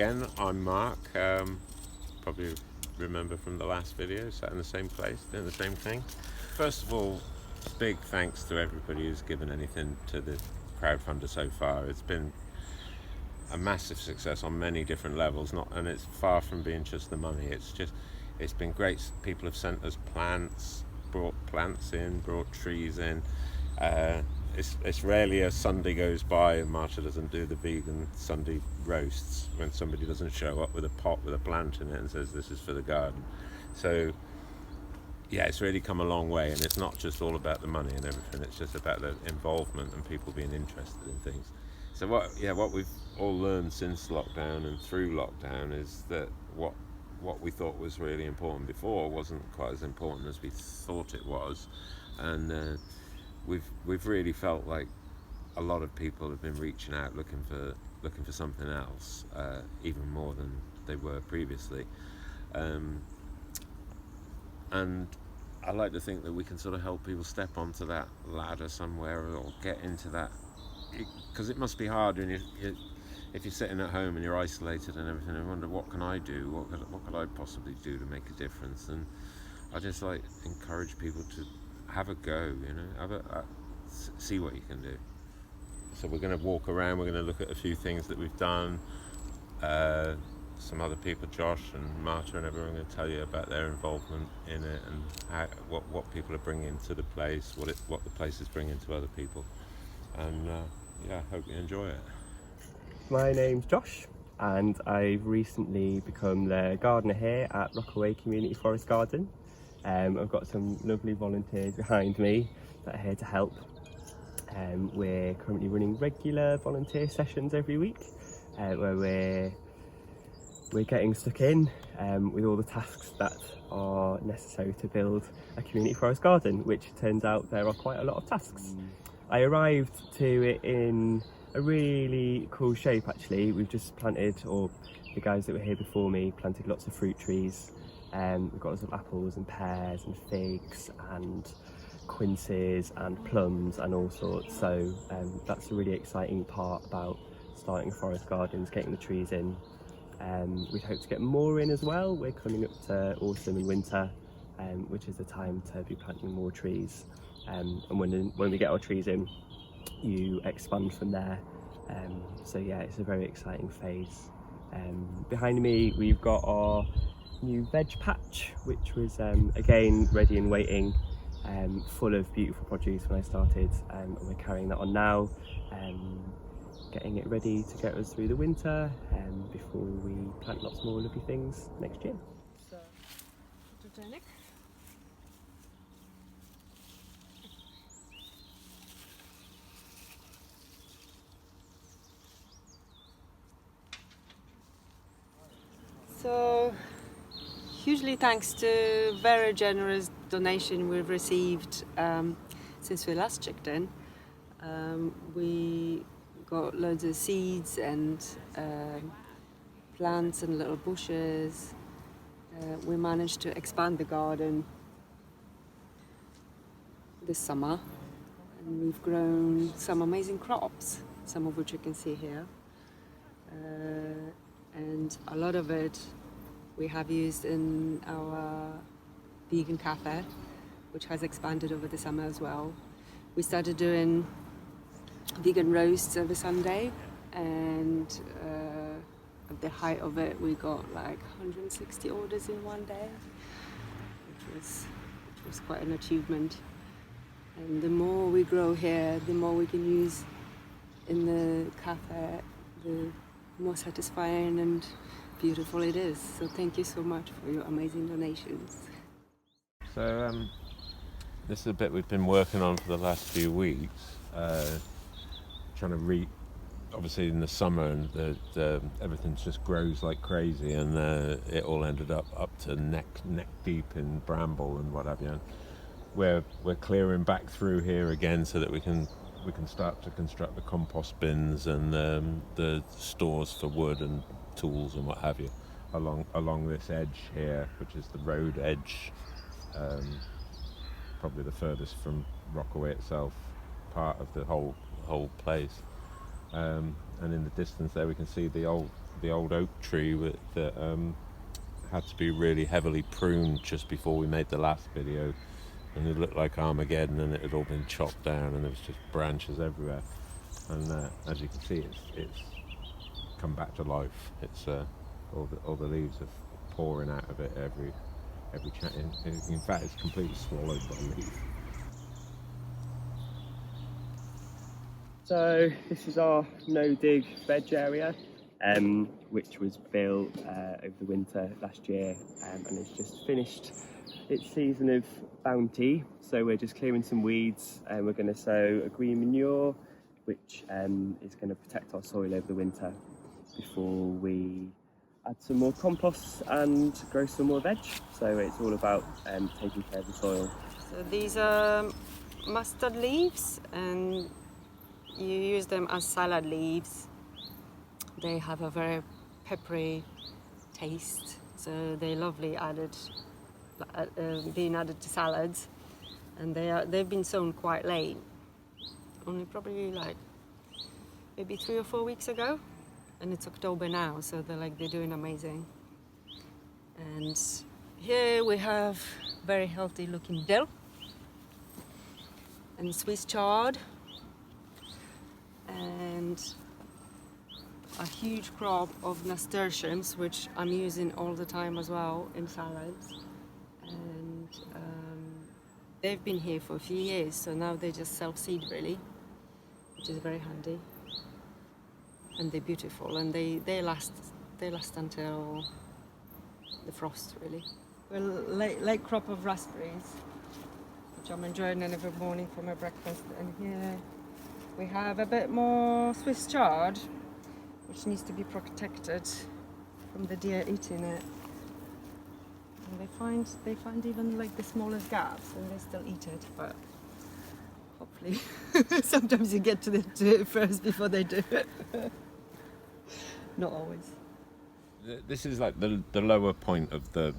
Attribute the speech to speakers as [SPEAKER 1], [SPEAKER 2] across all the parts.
[SPEAKER 1] again. I'm Mark. Probably remember from the last video, sat in the same place, doing the same thing. First of all, big thanks to everybody who's given anything to the crowdfunder so far. It's been a massive success on many different levels, and it's far from being just the money. It's been great. People have sent us plants, brought plants in, brought trees in. It's rarely a Sunday goes by and Marcia doesn't do the vegan Sunday roasts when somebody doesn't show up with a pot with a plant in it and says this is for the garden. So yeah, it's really come a long way, and it's not just all about the money and everything. It's just about the involvement and people being interested in things. So what we've all learned since lockdown and through lockdown is that what we thought was really important before wasn't quite as important as we thought it was, and we've really felt like a lot of people have been reaching out looking for something else, even more than they were previously, and I like to think that we can sort of help people step onto that ladder somewhere or get into that, because it must be hard when if you're sitting at home and you're isolated and everything and wonder what can I do, what could I possibly do to make a difference. And I just like encourage people to have a go, see what you can do. So we're going to walk around, we're going to look at a few things that we've done. Some other people, Josh and Marta and everyone, are going to tell you about their involvement in it and what people are bringing to the place, what the place is bringing to other people. And I hope you enjoy it.
[SPEAKER 2] My name's Josh, and I've recently become the gardener here at Rockaway Community Forest Garden. I've got some lovely volunteers behind me that are here to help. We're currently running regular volunteer sessions every week, where we're getting stuck in with all the tasks that are necessary to build a community forest garden, which turns out there are quite a lot of tasks. I arrived to it in a really cool shape actually. We've just planted, or the guys that were here before me planted lots of fruit trees. We've got lots of apples and pears and figs and quinces and plums and all sorts. So that's a really exciting part about starting a forest garden, is getting the trees in. We'd hope to get more in as well. We're coming up to autumn and winter, which is the time to be planting more trees. And when we get our trees in, you expand from there. So yeah, it's a very exciting phase. Behind me we've got our new veg patch, which was again ready and waiting, full of beautiful produce when I started, and we're carrying that on now, getting it ready to get us through the winter before we plant lots more lovely things next year. So, photogenic.
[SPEAKER 3] So, hugely thanks to very generous donation we've received since we last checked in. We got loads of seeds and plants and little bushes. We managed to expand the garden this summer, and we've grown some amazing crops, some of which you can see here. And a lot of it we have used in our vegan cafe, which has expanded over the summer as well. We started doing vegan roasts every Sunday, and at the height of it we got like 160 orders in one day, which was quite an achievement. And the more we grow here, the more we can use in the cafe, the more satisfying and beautiful it is. So thank you so much for your amazing donations.
[SPEAKER 1] So this is a bit we've been working on for the last few weeks, trying to obviously in the summer and everything just grows like crazy, and it all ended up to neck deep in bramble and what have you. We're clearing back through here again so that we can start to construct the compost bins and the stores for wood and tools and what have you along this edge here, which is the road edge, probably the furthest from Rockaway itself part of the whole place. And in the distance there we can see the old the old oak tree that had to be really heavily pruned just before we made the last video, and it looked like Armageddon, and it had all been chopped down, and there was just branches everywhere. And as you can see, it's come back to life. It's all the leaves are pouring out of it every chat. In fact, it's completely swallowed by leaves.
[SPEAKER 2] So this is our no-dig veg area, which was built over the winter last year, and it's just finished its season of bounty. So we're just clearing some weeds, and we're going to sow a green manure, which is going to protect our soil over the winter before we add some more compost and grow some more veg. So it's all about taking care of the soil.
[SPEAKER 3] So these are mustard leaves, and you use them as salad leaves. They have a very peppery taste, so they're lovely being added to salads. And they've been sown quite late, only probably like maybe 3 or 4 weeks ago, and it's October now, so they're doing amazing. And here we have very healthy looking dill and Swiss chard, and a huge crop of nasturtiums, which I'm using all the time as well in salads. And they've been here for a few years, so now they just self-seed really, which is very handy. And they're beautiful, and they last until the frost really. Well, late crop of raspberries, which I'm enjoying every morning for my breakfast. And here we have a bit more Swiss chard, which needs to be protected from the deer eating it. And they find even like the smallest gaps, and they still eat it. But hopefully, sometimes you get to it first before they do it. Not always.
[SPEAKER 1] This is like the lower point of the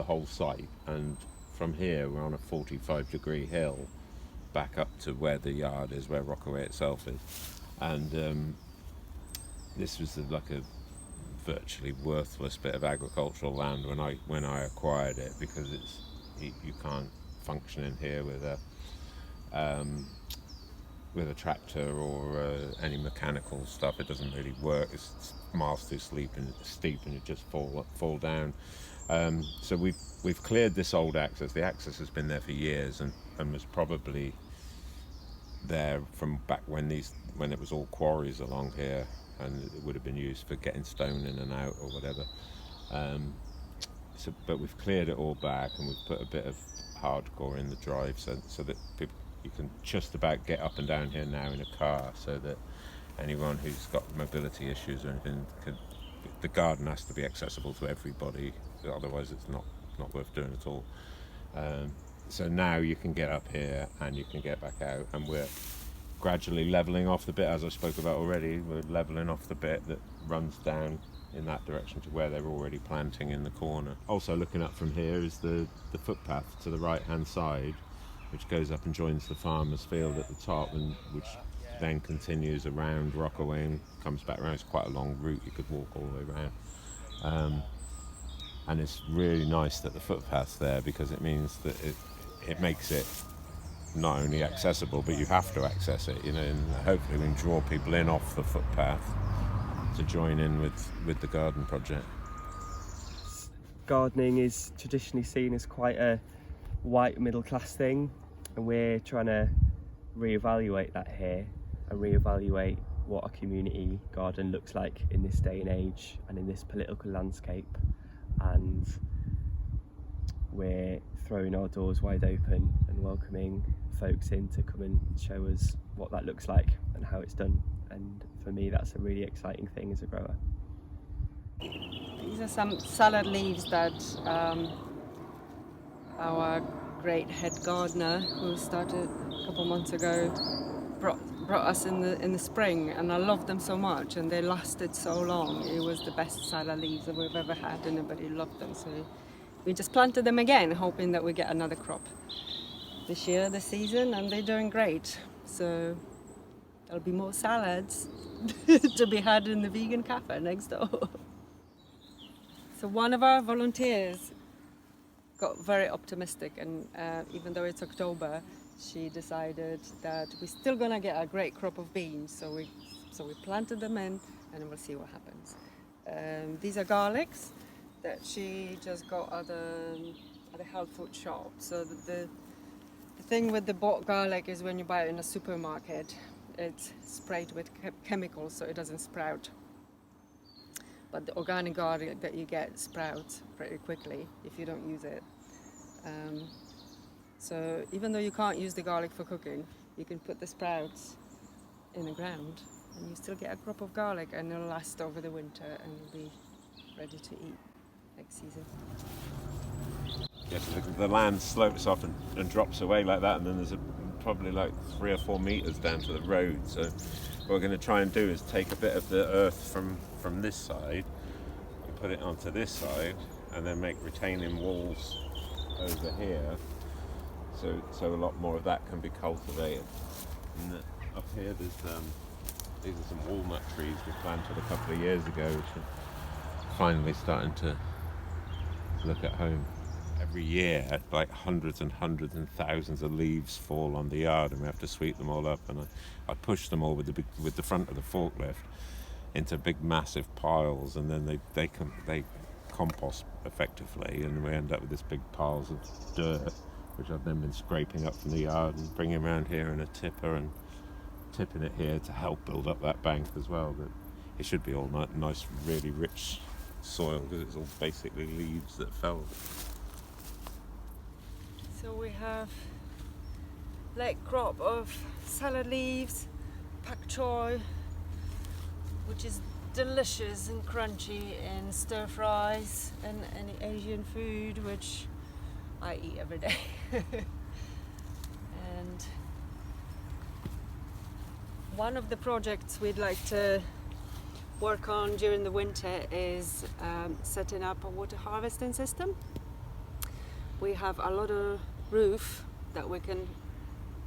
[SPEAKER 1] whole site, and from here we're on a 45-degree hill back up to where the yard is, where Rockaway itself is, and this was like a virtually worthless bit of agricultural land when I acquired it, because you can't function in here with a tractor or any mechanical stuff. It doesn't really work. It's miles too steep and you just fall down. So we've cleared this old access. The access has been there for years and was probably there from back when it was all quarries along here, and it would have been used for getting stone in and out or whatever. But we've cleared it all back, and we've put a bit of hardcore in the drive so that you can just about get up and down here now in a car, so that anyone who's got mobility issues or anything the garden has to be accessible to everybody, otherwise it's not worth doing at all. So now you can get up here and you can get back out, and we're gradually levelling off the bit, as I spoke about already. We're levelling off the bit that runs down in that direction to where they're already planting in the corner. Also looking up from here is the footpath to the right hand side, which goes up and joins the farmer's field at the top, and which then continues around Rockaway and comes back around. It's quite a long route, you could walk all the way around. And it's really nice that the footpath's there, because it means that it makes it not only accessible, but you have to access it, and hopefully we can draw people in off the footpath to join in with the garden project.
[SPEAKER 2] Gardening is traditionally seen as quite a white middle class thing, and we're trying to reevaluate that here and reevaluate what a community garden looks like in this day and age and in this political landscape. And we're throwing our doors wide open and welcoming folks in to come and show us what that looks like and how it's done. And for me, that's a really exciting thing as a grower.
[SPEAKER 3] These are some salad leaves that our great head gardener, who started a couple months ago, brought us in the spring, and I loved them so much, and they lasted so long. It was the best salad leaves that we've ever had, and everybody loved them. So we just planted them again, hoping that we get another crop this season, and they're doing great. So there'll be more salads to be had in the vegan cafe next door. So one of our volunteers got very optimistic, and even though it's October, she decided that we're still gonna get a great crop of beans. So we planted them in, and we'll see what happens. These are garlics that she just got at the health food shop. So the thing with the bought garlic is when you buy it in a supermarket, it's sprayed with chemicals so it doesn't sprout. But the organic garlic that you get sprouts pretty quickly if you don't use it. So even though you can't use the garlic for cooking, you can put the sprouts in the ground and you still get a crop of garlic, and it'll last over the winter and you'll be ready to eat next season.
[SPEAKER 1] Yes, the land slopes off and drops away like that, and then there's probably like 3 or 4 meters down to the road. So what we're going to try and do is take a bit of the earth from this side and put it onto this side, and then make retaining walls over here, so a lot more of that can be cultivated. And up here there's these are some walnut trees we planted a couple of years ago, which are finally starting to look at home. Every year, like hundreds and hundreds and thousands of leaves fall on the yard, and we have to sweep them all up. And I push them all with the front of the forklift into big, massive piles, and then they compost effectively, and we end up with this big piles of dirt, which I've then been scraping up from the yard and bringing around here in a tipper and tipping it here to help build up that bank as well. But it should be all nice, really rich soil, because it's all basically leaves that fell.
[SPEAKER 3] So we have late crop of salad leaves, pak choy, which is delicious and crunchy in stir fries and any Asian food, which I eat every day. And one of the projects we'd like to work on during the winter is setting up a water harvesting system. We have a lot of roof that we can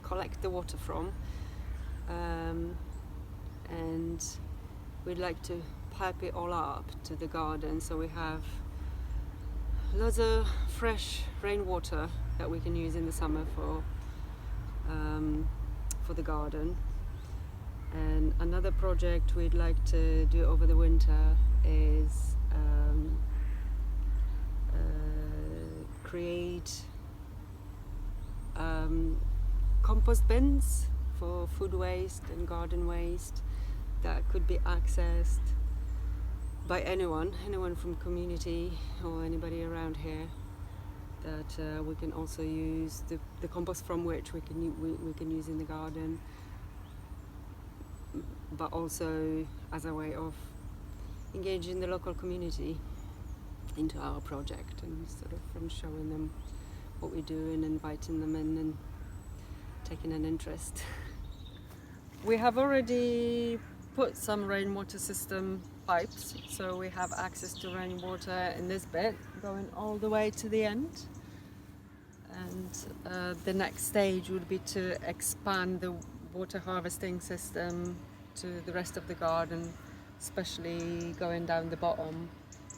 [SPEAKER 3] collect the water from, and we'd like to pipe it all up to the garden, so we have lots of fresh rainwater that we can use in the summer for the garden. And another project we'd like to do over the winter is create compost bins for food waste and garden waste that could be accessed by anyone from community or anybody around here, that we can also use the compost from which we can use in the garden, but also as a way of engaging the local community into our project, and sort of from showing them what we do and inviting them in and taking an interest. We have already put some rainwater system pipes, so we have access to rainwater in this bit going all the way to the end. And the next stage would be to expand the water harvesting system to the rest of the garden, especially going down the bottom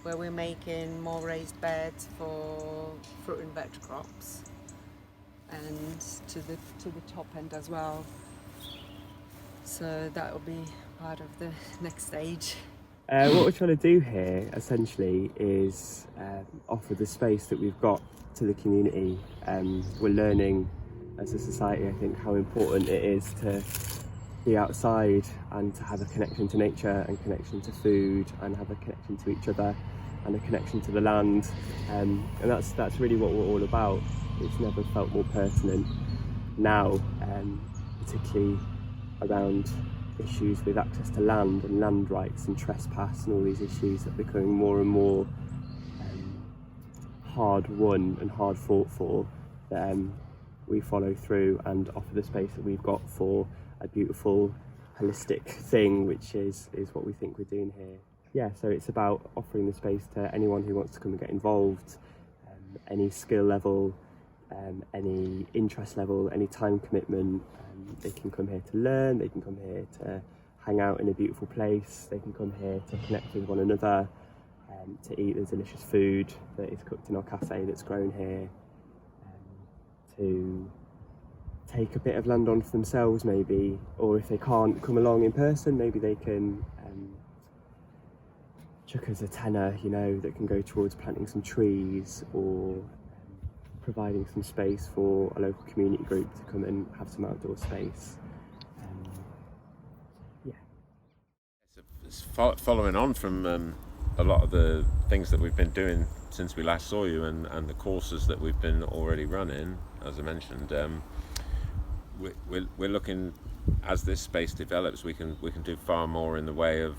[SPEAKER 3] where we're making more raised beds for fruit and veg crops, and to the top end as well. So that will be part of the next stage.
[SPEAKER 2] What we're trying to do here essentially is offer the space that we've got to the community. We're learning as a society, I think, how important it is to be outside and to have a connection to nature and connection to food and have a connection to each other and a connection to the land, and that's really what we're all about. It's never felt more pertinent now, particularly around issues with access to land and land rights and trespass and all these issues that are becoming more and more hard won and hard fought for, that we follow through and offer the space that we've got for a beautiful holistic thing, which is what we think we're doing here. Yeah, so it's about offering the space to anyone who wants to come and get involved, any skill level, any interest level, any time commitment. They can come here to learn, they can come here to hang out in a beautiful place, they can come here to connect with one another, to eat the delicious food that is cooked in our cafe that's grown here, to take a bit of land on for themselves maybe, or if they can't come along in person, maybe they can chuck us a tenner, you know, that can go towards planting some trees, or providing some space for a local community group to come and have some outdoor space.
[SPEAKER 1] It's following on from a lot of the things that we've been doing since we last saw you, and the courses that we've been already running, as I mentioned. We're looking, as this space develops, we can do far more in the way of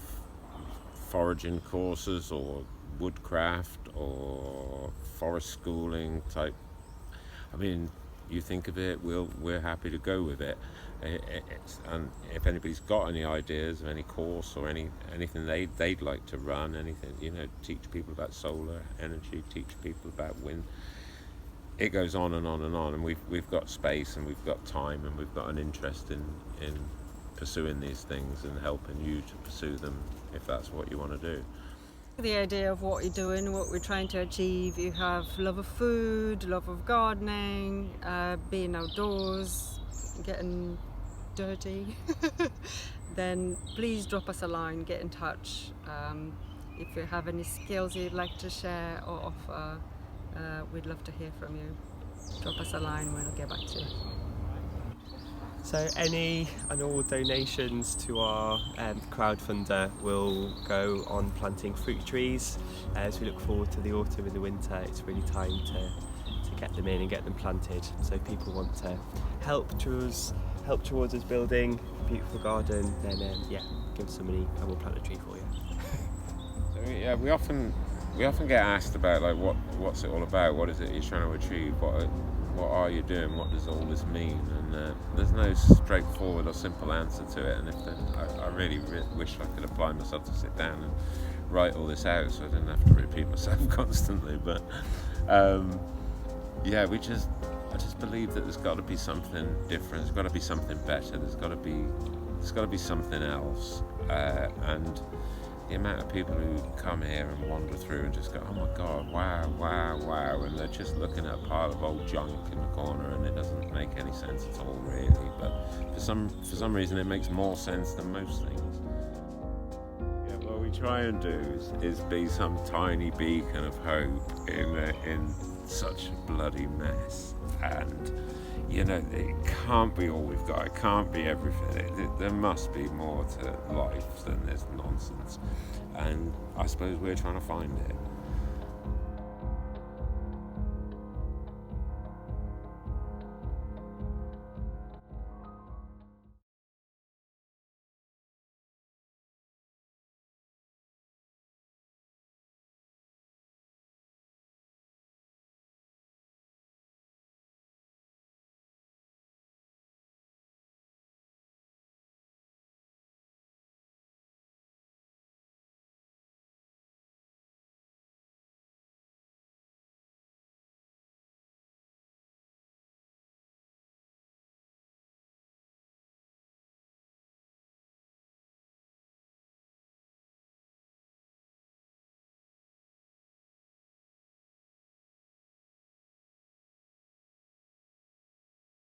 [SPEAKER 1] foraging courses, or woodcraft, or forest schooling type. I mean, you think of it, we're happy to go with it. And if anybody's got any ideas of any course or anything they'd like to run, anything, you know, teach people about solar energy, teach people about wind. It goes on and on and on, and we've got space, and we've got time, and we've got an interest in pursuing these things and helping you to pursue them if that's what you want to do.
[SPEAKER 3] The idea of what you're doing, what we're trying to achieve, you have love of food, love of gardening, being outdoors, getting dirty, then please drop us a line, get in touch. If you have any skills you'd like to share or offer, we'd love to hear from you. Drop us a line, we'll get back to you.
[SPEAKER 2] So any and all donations to our crowdfunder will go on planting fruit trees. As we look forward to the autumn and the winter, it's really time to get them in and get them planted. So if people want to help towards us building a beautiful garden, then give us some money and we'll plant a tree for you.
[SPEAKER 1] So yeah, we often get asked about, like, what's it all about? What is it you're trying to achieve? What are you doing? What does all this mean? And there's no straightforward or simple answer to it. And I really wish I could apply myself to sit down and write all this out, so I didn't have to repeat myself constantly. But I just believe that there's got to be something different. There's got to be something better. There's got to be something else. And the amount of people who come here and wander through and just go, oh my God, wow, and they're just looking at a pile of old junk in the corner, and it doesn't make any sense at all, really. But for some reason, it makes more sense than most things. Yeah, what we try and do is be some tiny beacon of hope in such a bloody mess. And you know, it can't be all we've got. It can't be everything. There must be more to life than this nonsense. And I suppose we're trying to find it.